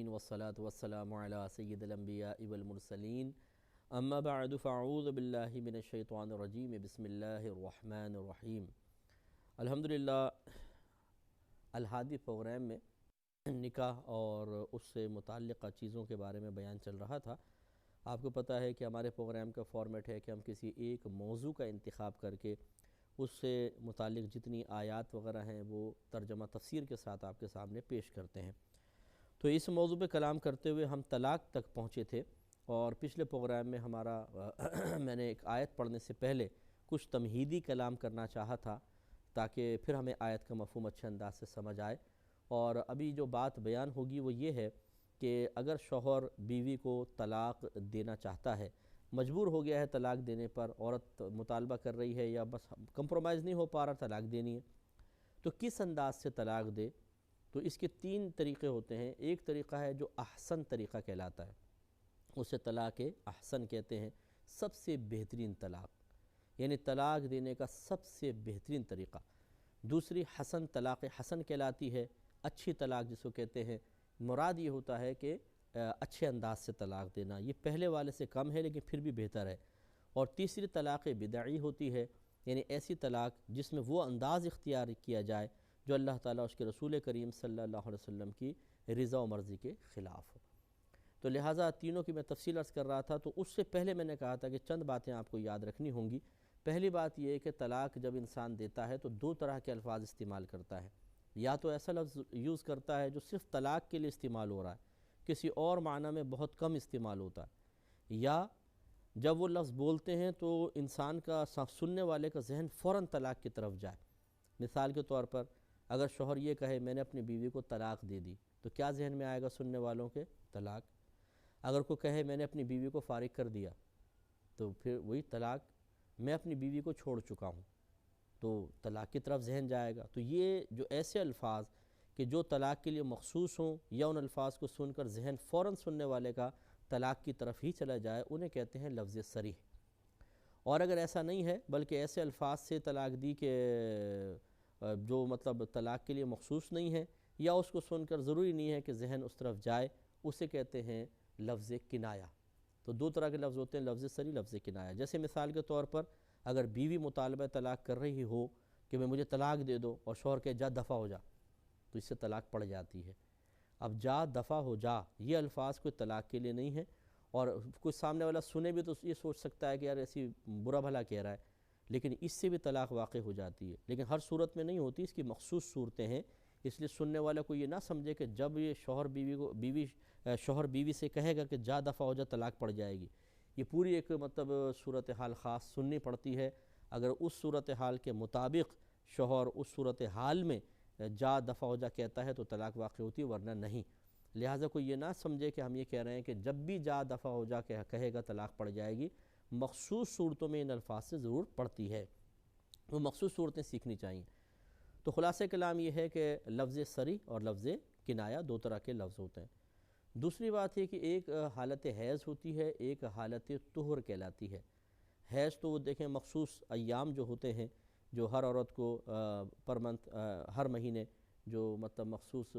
العالمین والصلاة والسلام علی سید الانبیاء والمرسلین اما بعد فاعوذ باللہ من الشیطان الرجیم بسم اللہ الرحمن الرحیم۔ الحمدللہ الہادی پروگرام میں نکاح اور اس سے متعلقہ چیزوں کے بارے میں بیان چل رہا تھا۔ آپ کو پتہ ہے کہ ہمارے پروگرام کا فارمیٹ ہے کہ ہم کسی ایک موضوع کا انتخاب کر کے اس سے متعلق جتنی آیات وغیرہ ہیں وہ ترجمہ تفسیر کے ساتھ آپ کے سامنے پیش کرتے ہیں۔ تو اس موضوع پہ کلام کرتے ہوئے ہم طلاق تک پہنچے تھے، اور پچھلے پروگرام میں ہمارا میں نے ایک آیت پڑھنے سے پہلے کچھ تمہیدی کلام کرنا چاہا تھا تاکہ پھر ہمیں آیت کا مفہوم اچھے انداز سے سمجھ آئے۔ اور ابھی جو بات بیان ہوگی وہ یہ ہے کہ اگر شوہر بیوی کو طلاق دینا چاہتا ہے، مجبور ہو گیا ہے طلاق دینے پر، عورت مطالبہ کر رہی ہے یا بس کمپرومائز نہیں ہو پا رہا، طلاق دینی ہے، تو کس انداز سے طلاق دے؟ تو اس کے تین طریقے ہوتے ہیں۔ ایک طریقہ ہے جو احسن طریقہ کہلاتا ہے، اسے طلاق احسن کہتے ہیں، سب سے بہترین طلاق، یعنی طلاق دینے کا سب سے بہترین طریقہ۔ دوسری حسن طلاق حسن کہلاتی ہے، اچھی طلاق جس کو کہتے ہیں۔ مراد یہ ہوتا ہے کہ اچھے انداز سے طلاق دینا، یہ پہلے والے سے کم ہے لیکن پھر بھی بہتر ہے۔ اور تیسری طلاق بدعی ہوتی ہے، یعنی ایسی طلاق جس میں وہ انداز اختیار کیا جائے جو اللہ تعالیٰ اس کے رسول کریم صلی اللہ علیہ وسلم کی رضا و مرضی کے خلاف ہو۔ تو لہٰذا تینوں کی میں تفصیل عرض کر رہا تھا، تو اس سے پہلے میں نے کہا تھا کہ چند باتیں آپ کو یاد رکھنی ہوں گی۔ پہلی بات یہ ہے کہ طلاق جب انسان دیتا ہے تو دو طرح کے الفاظ استعمال کرتا ہے، یا تو ایسا لفظ یوز کرتا ہے جو صرف طلاق کے لیے استعمال ہو رہا ہے، کسی اور معنی میں بہت کم استعمال ہوتا ہے، یا جب وہ لفظ بولتے ہیں تو انسان کا سننے والے کا ذہن فوراً طلاق کی طرف جائے۔ مثال کے طور پر اگر شوہر یہ کہے میں نے اپنی بیوی کو طلاق دے دی، تو کیا ذہن میں آئے گا سننے والوں کے؟ طلاق۔ اگر کوئی کہے میں نے اپنی بیوی کو فارغ کر دیا، تو پھر وہی طلاق، میں اپنی بیوی کو چھوڑ چکا ہوں، تو طلاق کی طرف ذہن جائے گا۔ تو یہ جو ایسے الفاظ کہ جو طلاق کے لیے مخصوص ہوں یا ان الفاظ کو سن کر ذہن فوراً سننے والے کا طلاق کی طرف ہی چلا جائے، انہیں کہتے ہیں لفظ صریح۔ اور اگر ایسا نہیں ہے بلکہ ایسے الفاظ سے طلاق دی کہ جو مطلب طلاق کے لیے مخصوص نہیں ہے، یا اس کو سن کر ضروری نہیں ہے کہ ذہن اس طرف جائے، اسے کہتے ہیں لفظ کنایہ۔ تو دو طرح کے لفظ ہوتے ہیں، لفظ صریح، لفظ کنایہ۔ جیسے مثال کے طور پر اگر بیوی مطالبہ طلاق کر رہی ہو کہ مجھے طلاق دے دو، اور شوہر کہ جا دفع ہو جا، تو اس سے طلاق پڑ جاتی ہے۔ اب جا دفع ہو جا یہ الفاظ کوئی طلاق کے لیے نہیں ہے، اور کوئی سامنے والا سنے بھی تو یہ سوچ سکتا ہے کہ یار ایسی برا بھلا کہہ رہا ہے، لیکن اس سے بھی طلاق واقع ہو جاتی ہے، لیکن ہر صورت میں نہیں ہوتی، اس کی مخصوص صورتیں ہیں۔ اس لیے سننے والا کو یہ نہ سمجھے کہ جب یہ شوہر بیوی سے کہے گا کہ جا دفع ہو جا طلاق پڑ جائے گی۔ یہ پوری ایک مطلب صورتحال خاص سننی پڑتی ہے۔ اگر اس صورتحال کے مطابق شوہر اس صورتحال میں جا دفع ہو جا کہتا ہے تو طلاق واقع ہوتی ہے، ورنہ نہیں۔ لہٰذا کوئی یہ نہ سمجھے کہ ہم یہ کہہ رہے ہیں کہ جب بھی جا دفع ہو جا کہے گا طلاق پڑ جائے گی۔ مخصوص صورتوں میں ان الفاظ سے ضرور پڑتی ہے، وہ مخصوص صورتیں سیکھنی چاہیے۔ تو خلاصہ کلام یہ ہے کہ لفظ صریح اور لفظ کنایہ دو طرح کے لفظ ہوتے ہیں۔ دوسری بات ہے کہ ایک حالت حیض ہوتی ہے، ایک حالت طہر کہلاتی ہے۔ حیض تو وہ دیکھیں مخصوص ایام جو ہوتے ہیں، جو ہر عورت کو پر منتھ ہر مہینے جو مطلب مخصوص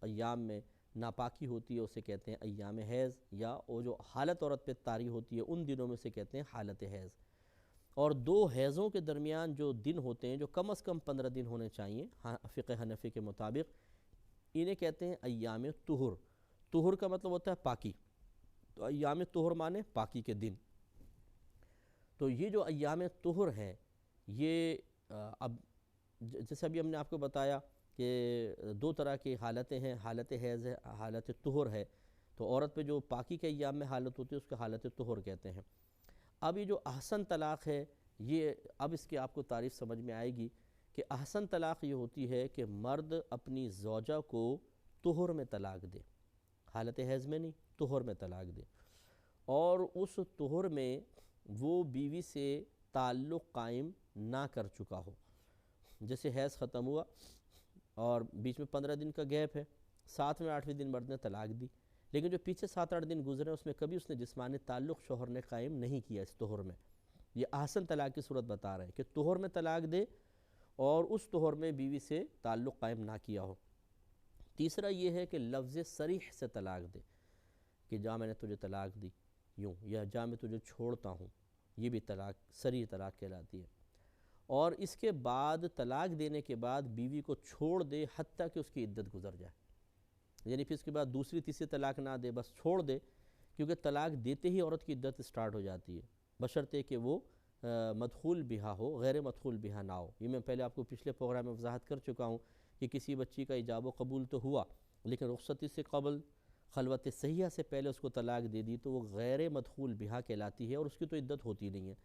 ایام میں ناپاکی ہوتی ہے اسے کہتے ہیں ایام حیض، یا وہ جو حالت عورت پہ طاری ہوتی ہے ان دنوں میں سے کہتے ہیں حالت حیض۔ اور دو حیضوں کے درمیان جو دن ہوتے ہیں جو کم از کم 15 دن ہونے چاہیے فقہ حنفی کے مطابق، انہیں کہتے ہیں ایام طہر۔ طہر کا مطلب ہوتا ہے پاکی، تو ایام طہر مانے پاکی کے دن۔ تو یہ جو ایام طہر ہیں یہ اب جیسے ابھی ہم نے آپ کو بتایا کہ دو طرح کی حالتیں ہیں، حالت حیض ہے، حالت طہر ہے۔ تو عورت پہ جو پاکی کے ایام میں حالت ہوتی ہے اس کو حالت طہر کہتے ہیں۔ اب یہ جو احسن طلاق ہے، یہ اب اس کی آپ کو تعریف سمجھ میں آئے گی کہ احسن طلاق یہ ہوتی ہے کہ مرد اپنی زوجہ کو طہر میں طلاق دے، حالت حیض میں نہیں، طہر میں طلاق دے، اور اس طہر میں وہ بیوی سے تعلق قائم نہ کر چکا ہو۔ جیسے حیض ختم ہوا اور بیچ میں 15 دن کا گیپ ہے، 7ویں 8ویں دن مرد نے طلاق دی، لیکن جو پیچھے 7-8 دن گزرے اس میں کبھی اس نے جسمانی تعلق شوہر نے قائم نہیں کیا اس طہر میں۔ یہ احسن طلاق کی صورت بتا رہے ہیں کہ طہر میں طلاق دے اور اس طہر میں بیوی سے تعلق قائم نہ کیا ہو۔ تیسرا یہ ہے کہ لفظ صریح سے طلاق دے، کہ جا میں نے تجھے طلاق دی یوں، یا جا میں تجھے چھوڑتا ہوں، یہ بھی طلاق صریح طلاق کہلاتی ہے۔ اور اس کے بعد طلاق دینے کے بعد بیوی کو چھوڑ دے حتیٰ کہ اس کی عدت گزر جائے، یعنی پھر اس کے بعد دوسری تیسری طلاق نہ دے، بس چھوڑ دے، کیونکہ طلاق دیتے ہی عورت کی عدت سٹارٹ ہو جاتی ہے، بشرطے کہ وہ مدخول بہا ہو، غیر مدخول بہا نہ ہو۔ یہ میں پہلے آپ کو پچھلے پروگرام میں وضاحت کر چکا ہوں کہ کسی بچی کا ایجاب و قبول تو ہوا، لیکن رخصتی سے قبل، خلوت صحیحہ سے پہلے اس کو طلاق دے دی تو وہ غیر مدخول بہا کہلاتی ہے، اور اس کی تو عدت ہوتی نہیں ہے۔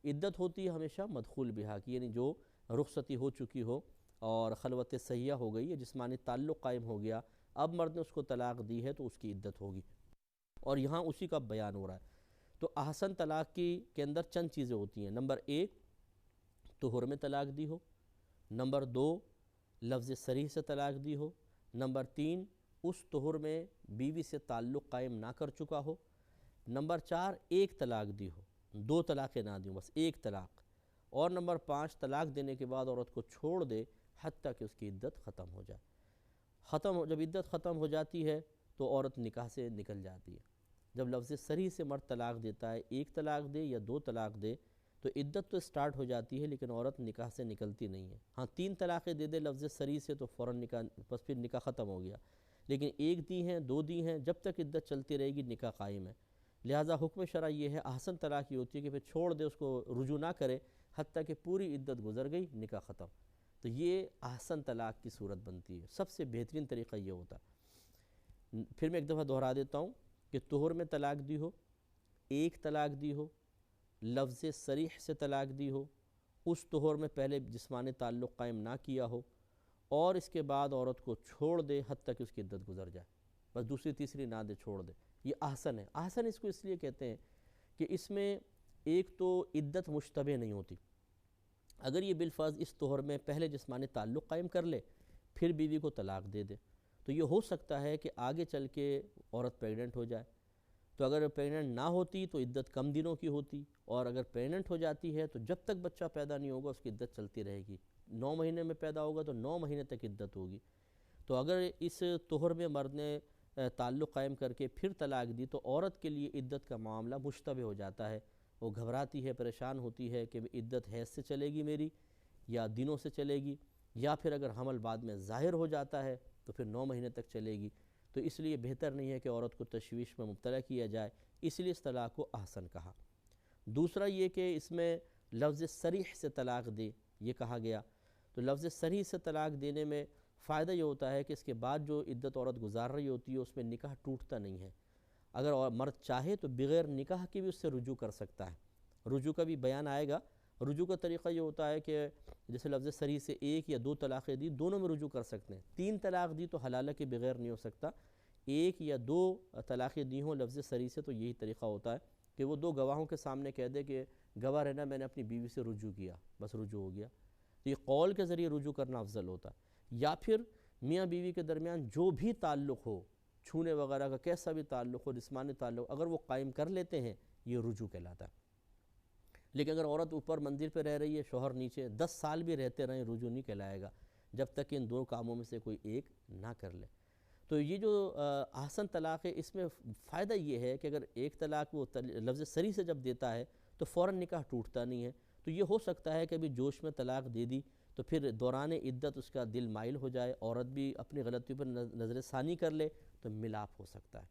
عدت ہوتی ہے ہمیشہ مدخول بہا کی، یعنی جو رخصتی ہو چکی ہو اور خلوت صحیحہ ہو گئی ہے، جسمانی تعلق قائم ہو گیا، اب مرد نے اس کو طلاق دی ہے تو اس کی عدت ہوگی، اور یہاں اسی کا بیان ہو رہا ہے۔ تو احسن طلاق کے اندر چند چیزیں ہوتی ہیں۔ نمبر 1 طہر میں طلاق دی ہو، نمبر 2 لفظ صریح سے طلاق دی ہو، نمبر 3 اس طہر میں بیوی سے تعلق قائم نہ کر چکا ہو، نمبر 4 ایک طلاق دی ہو، 2 طلاقیں نہ دیں، بس ایک طلاق، اور نمبر 5 طلاق دینے کے بعد عورت کو چھوڑ دے حتیٰ کہ اس کی عدت ختم ہو جائے۔ جب عدت ختم ہو جاتی ہے تو عورت نکاح سے نکل جاتی ہے۔ جب لفظ صریح سے مرد طلاق دیتا ہے، ایک طلاق دے یا 2 طلاق دے، تو عدت تو سٹارٹ ہو جاتی ہے لیکن عورت نکاح سے نکلتی نہیں ہے۔ ہاں 3 طلاقیں دے دے لفظ صریح سے تو فوراً نکاح، بس پھر نکاح ختم ہو گیا، لیکن 1 دی ہیں 2 دی ہیں، جب تک عدت چلتی رہے گی نکاح قائم ہے۔ لہٰذا حکم شرع یہ ہے، احسن طلاق یہ ہوتی ہے کہ پھر چھوڑ دے، اس کو رجوع نہ کرے حتیٰ کہ پوری عدت گزر گئی، نکاح ختم۔ تو یہ احسن طلاق کی صورت بنتی ہے، سب سے بہترین طریقہ یہ ہوتا ہے۔ پھر میں ایک دفعہ دہرا دیتا ہوں کہ طہر میں طلاق دی ہو، ایک طلاق دی ہو، لفظ صریح سے طلاق دی ہو، اس طہر میں پہلے جسمانی تعلق قائم نہ کیا ہو، اور اس کے بعد عورت کو چھوڑ دے حتیٰ کہ اس کی عدت گزر جائے، بس دوسری تیسری نہ دے، چھوڑ دے، یہ احسن ہے۔ احسن اس کو اس لیے کہتے ہیں کہ اس میں ایک تو عدت مشتبہ نہیں ہوتی۔ اگر یہ بالفرض اس طہر میں پہلے جسمانی تعلق قائم کر لے پھر بیوی کو طلاق دے دے تو یہ ہو سکتا ہے کہ آگے چل کے عورت پریگننٹ ہو جائے، تو اگر پریگننٹ نہ ہوتی تو عدت کم دنوں کی ہوتی، اور اگر پریگننٹ ہو جاتی ہے تو جب تک بچہ پیدا نہیں ہوگا اس کی عدت چلتی رہے گی، 9 مہینے میں پیدا ہوگا تو 9 مہینے تک عدت ہوگی۔ تو اگر اس طہر میں مرد نے تعلق قائم کر کے پھر طلاق دی تو عورت کے لیے عدت کا معاملہ مشتبہ ہو جاتا ہے، وہ گھبراتی ہے، پریشان ہوتی ہے کہ عدت حیض سے چلے گی میری یا دنوں سے چلے گی، یا پھر اگر حمل بعد میں ظاہر ہو جاتا ہے تو پھر 9 مہینے تک چلے گی۔ تو اس لیے بہتر نہیں ہے کہ عورت کو تشویش میں مبتلا کیا جائے، اس لیے اس طلاق کو احسن کہا۔ دوسرا یہ کہ اس میں لفظ صریح سے طلاق دے، یہ کہا گیا، تو لفظ صریح سے طلاق دینے میں فائدہ یہ ہوتا ہے کہ اس کے بعد جو عدت عورت گزار رہی ہوتی ہے اس میں نکاح ٹوٹتا نہیں ہے۔ اگر مرد چاہے تو بغیر نکاح کے بھی اس سے رجوع کر سکتا ہے، رجوع کا بھی بیان آئے گا۔ رجوع کا طریقہ یہ ہوتا ہے کہ جیسے لفظ صریح سے 1 یا 2 طلاقیں دی، دونوں میں رجوع کر سکتے ہیں۔ 3 طلاق دی تو حلالہ کے بغیر نہیں ہو سکتا، 1 یا 2 طلاقیں دی ہوں لفظ صریح سے تو یہی طریقہ ہوتا ہے کہ وہ 2 گواہوں کے سامنے کہہ دے کہ گواہ رہنا میں نے اپنی بیوی سے رجوع کیا، بس رجوع ہو گیا۔ تو یہ قول کے ذریعے رجوع کرنا افضل ہوتا ہے، یا پھر میاں بیوی کے درمیان جو بھی تعلق ہو، چھونے وغیرہ کا کیسا بھی تعلق ہو، جسمانی تعلق، اگر وہ قائم کر لیتے ہیں یہ رجوع کہلاتا ہے۔ لیکن اگر عورت اوپر مندر پہ رہ رہی ہے، شوہر نیچے، 10 سال بھی رہتے رہیں، رجوع نہیں کہلائے گا جب تک کہ ان 2 کاموں میں سے کوئی ایک نہ کر لے۔ تو یہ جو احسن طلاق ہے اس میں فائدہ یہ ہے کہ اگر ایک طلاق وہ لفظ صریح سے جب دیتا ہے تو فوراً نکاح ٹوٹتا نہیں ہے، تو یہ ہو سکتا ہے کہ ابھی جوش میں طلاق دے دی تو پھر دوران عدت اس کا دل مائل ہو جائے، عورت بھی اپنی غلطی پر نظر ثانی کر لے تو ملاپ ہو سکتا ہے۔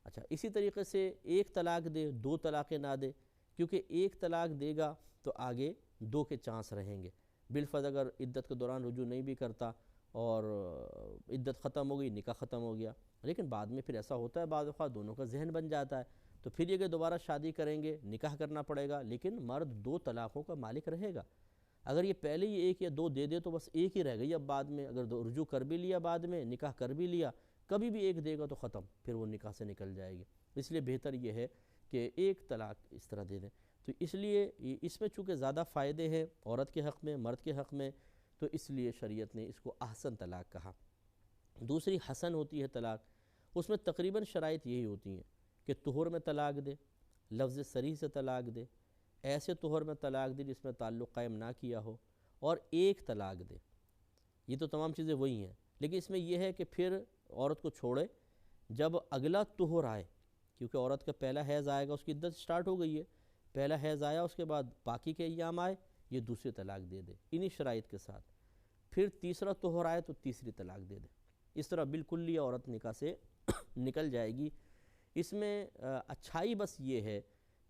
اچھا، اسی طریقے سے 1 طلاق دے، 2 طلاقیں نہ دے، کیونکہ 1 طلاق دے گا تو آگے 2 کے چانس رہیں گے۔ بالفرض اگر عدت کے دوران رجوع نہیں بھی کرتا اور عدت ختم ہو گئی، نکاح ختم ہو گیا، لیکن بعد میں پھر ایسا ہوتا ہے بعض اوقات دونوں کا ذہن بن جاتا ہے، تو پھر یہ کہ دوبارہ شادی کریں گے، نکاح کرنا پڑے گا، لیکن مرد 2 طلاقوں کا مالک رہے گا۔ اگر یہ پہلے ہی 1 یا 2 دے دے تو بس 1 ہی رہ گئی، اب بعد میں اگر رجوع کر بھی لیا، بعد میں نکاح کر بھی لیا، کبھی بھی 1 دے گا تو ختم، پھر وہ نکاح سے نکل جائے گی۔ اس لیے بہتر یہ ہے کہ 1 طلاق اس طرح دے دیں۔ تو اس لیے اس میں چونکہ زیادہ فائدے ہیں عورت کے حق میں، مرد کے حق میں، تو اس لیے شریعت نے اس کو احسن طلاق کہا۔ دوسری حسن ہوتی ہے طلاق، اس میں تقریباً شرائط یہی ہوتی ہیں کہ طہر میں طلاق دے، لفظ صریح سے طلاق دے، ایسے طہر میں طلاق دے جس میں تعلق قائم نہ کیا ہو، اور 1 طلاق دے۔ یہ تو تمام چیزیں وہی ہیں، لیکن اس میں یہ ہے کہ پھر عورت کو چھوڑے جب اگلا طہر آئے، کیونکہ عورت کا پہلا حیض آئے گا، اس کی عدت سٹارٹ ہو گئی ہے، پہلا حیض آیا، اس کے بعد باقی کے ایام آئے، یہ دوسری طلاق دے دے انہی شرائط کے ساتھ۔ پھر تیسرا طہر آئے تو تیسری طلاق دے دے۔ اس طرح بالکل یہ عورت نکاح سے نکل جائے گی۔ اس میں اچھائی بس یہ ہے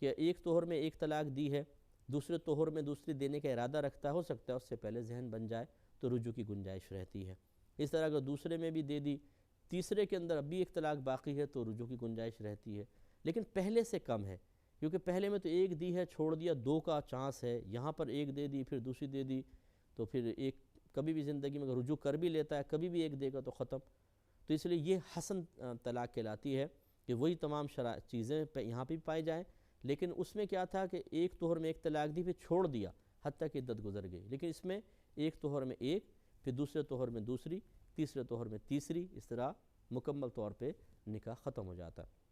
کہ ایک طہر میں ایک طلاق دی ہے، دوسرے طہر میں دوسری دینے کا ارادہ رکھتا ہے، ہو سکتا ہے اس سے پہلے ذہن بن جائے تو رجوع کی گنجائش رہتی ہے۔ اس طرح اگر دوسرے میں بھی دے دی، تیسرے کے اندر اب بھی ایک طلاق باقی ہے تو رجوع کی گنجائش رہتی ہے، لیکن پہلے سے کم ہے، کیونکہ پہلے میں تو ایک دی ہے، چھوڑ دیا، دو کا چانس ہے، یہاں پر ایک دے دی پھر دوسری دے دی، تو پھر ایک کبھی بھی زندگی میں اگر رجوع کر بھی لیتا ہے کبھی بھی ایک دے گا تو ختم۔ تو اس لیے یہ حسن طلاق کہلاتی ہے کہ وہی تمام چیزیں یہاں پہ بھی پائی جائیں، لیکن اس میں کیا تھا کہ ایک طہر میں ایک طلاق دی پھر چھوڑ دیا حتیٰ کہ عدت گزر گئی، لیکن اس میں ایک طہر میں ایک، پھر دوسرے طہر میں دوسری، تیسرے طہر میں تیسری، اس طرح مکمل طور پہ نکاح ختم ہو جاتا ہے۔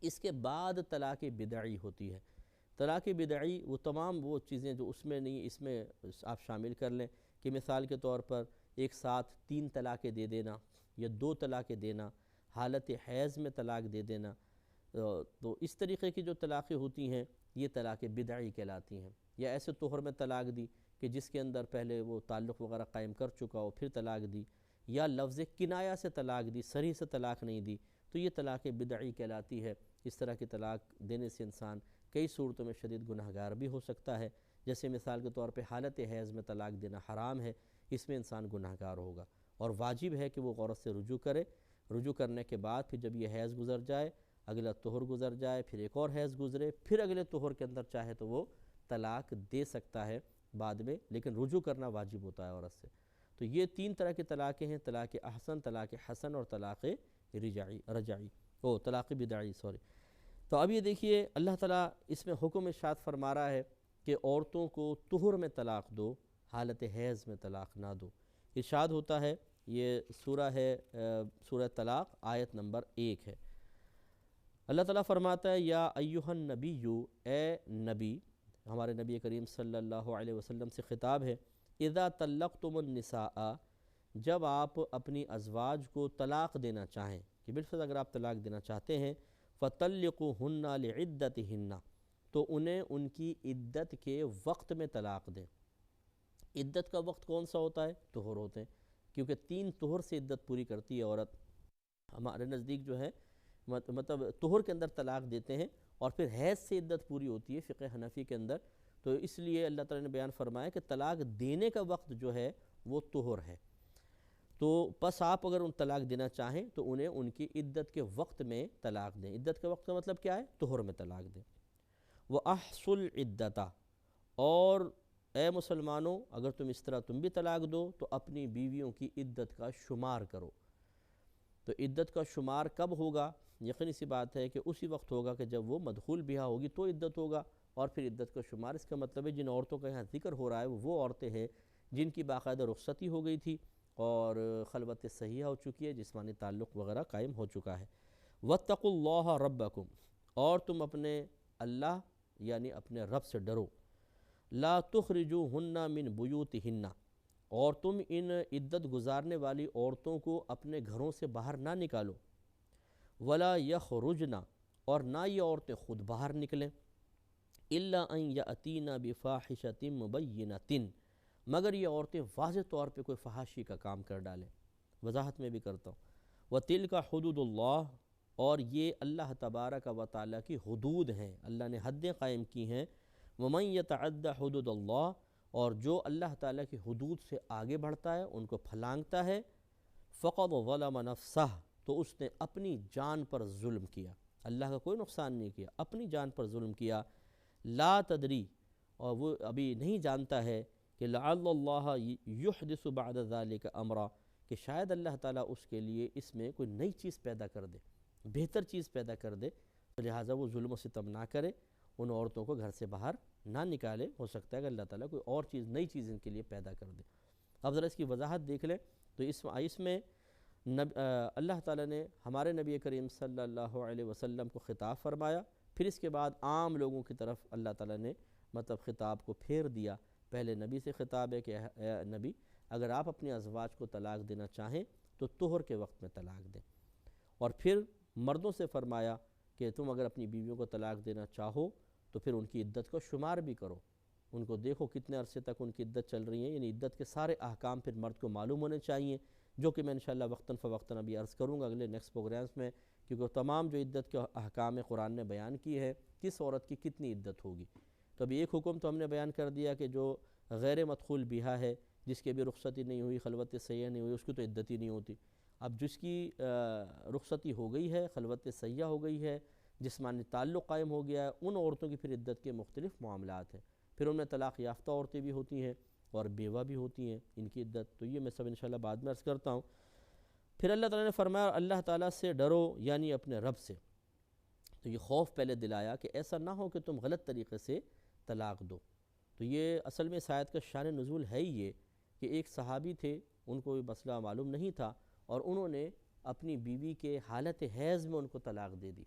اس کے بعد طلاق بدعی ہوتی ہے۔ طلاق بدعی وہ تمام وہ چیزیں جو اس میں نہیں، اس میں آپ شامل کر لیں کہ مثال کے طور پر ایک ساتھ 3 طلاقیں دے دینا یا 2 طلاقیں دینا، حالت حیض میں طلاق دے دینا، تو اس طریقے کی جو طلاقیں ہوتی ہیں یہ طلاق بدعی کہلاتی ہیں۔ یا ایسے طہر میں طلاق دی کہ جس کے اندر پہلے وہ تعلق وغیرہ قائم کر چکا ہو پھر طلاق دی، یا لفظ کنایہ سے طلاق دی، صریح سے طلاق نہیں دی، تو یہ طلاق بدعی کہلاتی ہے۔ اس طرح کی طلاق دینے سے انسان کئی صورتوں میں شدید گناہگار بھی ہو سکتا ہے، جیسے مثال کے طور پہ حالت حیض میں طلاق دینا حرام ہے، اس میں انسان گناہگار ہوگا، اور واجب ہے کہ وہ عورت سے رجوع کرے۔ رجوع کرنے کے بعد پھر جب یہ حیض گزر جائے، اگلا طہر گزر جائے، پھر ایک اور حیض گزرے، پھر اگلے طہر کے اندر چاہے تو وہ طلاق دے سکتا ہے بعد میں، لیکن رجوع کرنا واجب ہوتا ہے عورت سے۔ تو یہ 3 طرح کی طلاقیں ہیں، طلاق احسن، طلاق حسن اور طلاق طلاق بدعی تو اب یہ دیکھیے اللہ تعالیٰ اس میں حکم ارشاد فرما رہا ہے کہ عورتوں کو طہر میں طلاق دو، حالت حیض میں طلاق نہ دو۔ ارشاد ہوتا ہے، یہ سورہ ہے سورہ طلاق آیت نمبر 1 ہے۔ اللہ تعالیٰ فرماتا ہے یا ایھا النبی، اے نبی، ہمارے نبی کریم صلی اللہ علیہ وسلم سے خطاب ہے، اذا طلقتم النساء، جب آپ اپنی ازواج کو طلاق دینا چاہیں، کہ بالفرض اگر آپ طلاق دینا چاہتے ہیں، فطلقوہن لعدتہن، تو انہیں ان کی عدت کے وقت میں طلاق دیں۔ عدت کا وقت کون سا ہوتا ہے؟ طہر ہوتے ہیں، کیونکہ 3 طہر سے عدت پوری کرتی ہے عورت۔ ہمارے نزدیک جو ہے مطلب طہر کے اندر طلاق دیتے ہیں، اور پھر حیض سے عدت پوری ہوتی ہے فقہ حنفی کے اندر، تو اس لیے اللہ تعالیٰ نے بیان فرمایا کہ طلاق دینے کا وقت جو ہے وہ طہر ہے۔ تو پس آپ اگر ان طلاق دینا چاہیں تو انہیں ان کی عدت کے وقت میں طلاق دیں۔ عدت کے وقت کا مطلب کیا ہے؟ طہر میں طلاق دیں۔ وَأَحْصُوا الْعِدَّةَ، اور اے مسلمانوں اگر تم اس طرح تم بھی طلاق دو تو اپنی بیویوں کی عدت کا شمار کرو۔ تو عدت کا شمار کب ہوگا؟ یقینی سی بات ہے کہ اسی وقت ہوگا کہ جب وہ مدخول بیاہ ہوگی تو عدت ہوگا، اور پھر عدت کا شمار، اس کا مطلب ہے جن عورتوں کا یہاں ذکر ہو رہا ہے وہ عورتیں ہیں جن کی باقاعدہ رخصتی ہو گئی تھی اور خلوت صحیحہ ہو چکی ہے، جسمانی تعلق وغیرہ قائم ہو چکا ہے۔ وَاتَّقُوا اللَّهَ رَبَّكُمْ، اور تم اپنے اللہ یعنی اپنے رب سے ڈرو۔ لَا تُخْرِجُوهُنَّ مِن بُيُوتِهِنَّ، اور تم ان عدت گزارنے والی عورتوں کو اپنے گھروں سے باہر نہ نکالو۔ وَلَا يَخْرُجْنَ، اور نہ یہ عورتیں خود باہر نکلیں۔ إِلَّا أَن يَأْتِينَ بِفَاحِشَةٍ مُبَيِّنَةٍ، مگر یہ عورتیں واضح طور پہ کوئی فحاشی کا کام کر ڈالیں۔ وضاحت میں بھی کرتا ہوں، وَتِلْكَ حُدُودُ اللَّهِ، اور یہ اللہ تبارک و تعالیٰ کی حدود ہیں، اللہ نے حدیں قائم کی ہیں۔ وَمَن يَتَعَدَّ حُدُودَ اللَّهِ، اور جو اللہ تعالیٰ کی حدود سے آگے بڑھتا ہے، ان کو پھلانگتا ہے، فَقَدْ ظَلَمَ نَفْسَهُ، تو اس نے اپنی جان پر ظلم کیا، اللہ کا کوئی نقصان نہیں کیا، اپنی جان پر ظلم کیا۔ لا تدری، اور وہ ابھی نہیں جانتا ہے کہ لعل اللہ یحدث بعد ذلک امرا، کہ شاید اللہ تعالیٰ اس کے لیے اس میں کوئی نئی چیز پیدا کر دے، بہتر چیز پیدا کر دے، لہٰذا وہ ظلم و ستم نہ کرے، ان عورتوں کو گھر سے باہر نہ نکالے، ہو سکتا ہے کہ اللہ تعالیٰ کوئی اور چیز، نئی چیز ان کے لیے پیدا کر دے۔ اب ذرا اس کی وضاحت دیکھ لیں تو اس میں اللہ تعالیٰ نے ہمارے نبی کریم صلی اللہ علیہ وسلم کو خطاب فرمایا، پھر اس کے بعد عام لوگوں کی طرف اللہ تعالیٰ نے مطلب خطاب کو پھیر دیا۔ پہلے نبی سے خطاب ہے کہ اے نبی، اگر آپ اپنی ازواج کو طلاق دینا چاہیں تو طہر کے وقت میں طلاق دیں۔ اور پھر مردوں سے فرمایا کہ تم اگر اپنی بیویوں کو طلاق دینا چاہو تو پھر ان کی عدت کو شمار بھی کرو، ان کو دیکھو کتنے عرصے تک ان کی عدت چل رہی ہے، یعنی عدت کے سارے احکام پھر مرد کو معلوم ہونے چاہیے، جو کہ میں انشاءاللہ وقتاً فوقتاً ابھی عرض کروں گا اگلے نیکسٹ پروگرامز میں، کیونکہ تمام جو عدت کے احکام قرآن نے بیان کی ہے کس عورت کی کتنی عدت ہوگی۔ تو ابھی ایک حکم تو ہم نے بیان کر دیا کہ جو غیر مدخول بیاہ ہے، جس کی ابھی رخصتی نہیں ہوئی، خلوت صحیح نہیں ہوئی، اس کی تو عدت ہی نہیں ہوتی۔ اب جس کی رخصتی ہو گئی ہے، خلوت صحیح ہو گئی ہے، جسمانی تعلق قائم ہو گیا ہے، ان عورتوں کی پھر عدت کے مختلف معاملات ہیں، پھر ان میں طلاق یافتہ عورتیں بھی ہوتی ہیں اور بیوہ بھی ہوتی ہیں، ان کی عدت تو یہ میں سب انشاءاللہ بعد میں عرض کرتا ہوں۔ پھر اللہ تعالیٰ نے فرمایا اللہ تعالیٰ سے ڈرو، یعنی اپنے رب سے، تو یہ خوف پہلے دلایا کہ ایسا نہ ہو کہ تم غلط طریقے سے طلاق دو۔ تو یہ اصل میں اس آیت کا شان نزول ہے ہی یہ کہ ایک صحابی تھے، ان کو یہ مسئلہ معلوم نہیں تھا اور انہوں نے اپنی بیوی کے حالت حیض میں ان کو طلاق دے دی۔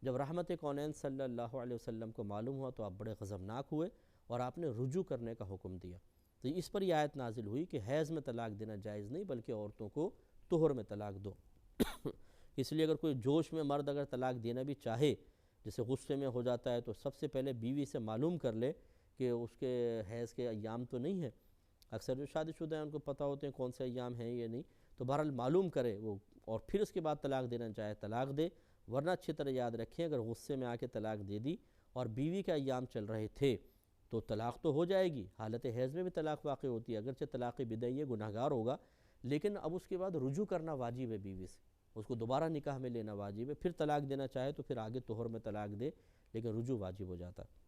جب رحمت کونین صلی اللہ علیہ وسلم کو معلوم ہوا تو آپ بڑے غضبناک ہوئے اور آپ نے رجوع کرنے کا حکم دیا۔ تو اس پر یہ آیت نازل ہوئی کہ حیض میں طلاق دینا جائز نہیں، بلکہ عورتوں کو طہر میں طلاق دو۔ اس لیے اگر کوئی جوش میں مرد اگر طلاق دینا بھی چاہے، جیسے غصے میں ہو جاتا ہے، تو سب سے پہلے بیوی سے معلوم کر لے کہ اس کے حیض کے ایام تو نہیں ہیں۔ اکثر جو شادی شدہ ہیں ان کو پتہ ہوتے ہیں کون سے ایام ہیں یا نہیں، تو بہرحال معلوم کرے وہ، اور پھر اس کے بعد طلاق دینا چاہے طلاق دے، ورنہ اچھی طرح یاد رکھیں اگر غصے میں آ کے طلاق دے دی اور بیوی کا ایام چل رہے تھے تو طلاق تو ہو جائے گی، حالت حیض میں بھی طلاق واقع ہوتی ہے، اگرچہ طلاق بدعی ہے، گناہگار ہوگا، لیکن اب اس کے بعد رجوع کرنا واجب ہے بیوی سے، اس کو دوبارہ نکاح میں لینا واجب ہے، پھر طلاق دینا چاہے تو پھر آگے طہر میں طلاق دے، لیکن رجوع واجب ہو جاتا ہے۔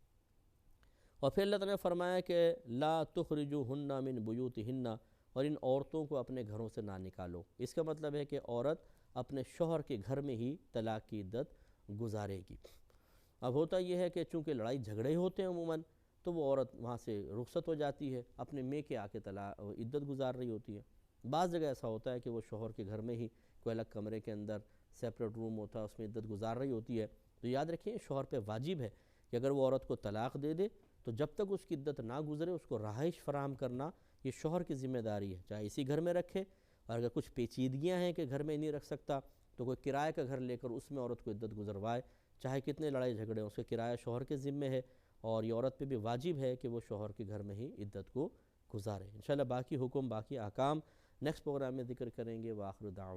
اور پھر اللہ تعالیٰ نے فرمایا کہ لا تخرجوہن من بیوتہن، اور ان عورتوں کو اپنے گھروں سے نہ نکالو۔ اس کا مطلب ہے کہ عورت اپنے شوہر کے گھر میں ہی طلاق کی عدت گزارے گی۔ اب ہوتا یہ ہے کہ چونکہ لڑائی جھگڑے ہوتے ہیں عموماً، تو وہ عورت وہاں سے رخصت ہو جاتی ہے، اپنے میکے آ کے عدت گزار رہی ہوتی ہے۔ بعض جگہ ایسا ہوتا ہے کہ وہ شوہر کے گھر میں ہی کوئی الگ کمرے کے اندر سیپریٹ روم ہوتا ہے، اس میں عدت گزار رہی ہوتی ہے۔ تو یاد رکھیں شوہر پہ واجب ہے کہ اگر وہ عورت کو طلاق دے دے تو جب تک اس کی عدت نہ گزرے اس کو رہائش فراہم کرنا یہ شوہر کی ذمہ داری ہے، چاہے اسی گھر میں رکھے، اور اگر کچھ پیچیدگیاں ہیں کہ گھر میں نہیں رکھ سکتا تو کوئی کرائے کا گھر لے کر اس میں عورت کو عدت گزروائے، چاہے کتنے لڑائی جھگڑے اس کے کرایہ شوہر کے ذمے ہے، اور یہ عورت پہ بھی واجب ہے کہ وہ شوہر کے گھر میں ہی عدت کو گزارے۔ انشاءاللہ باقی حکم باقی احکام نیکسٹ پروگرام میں ذکر کریں گے۔ وآخر دعوانا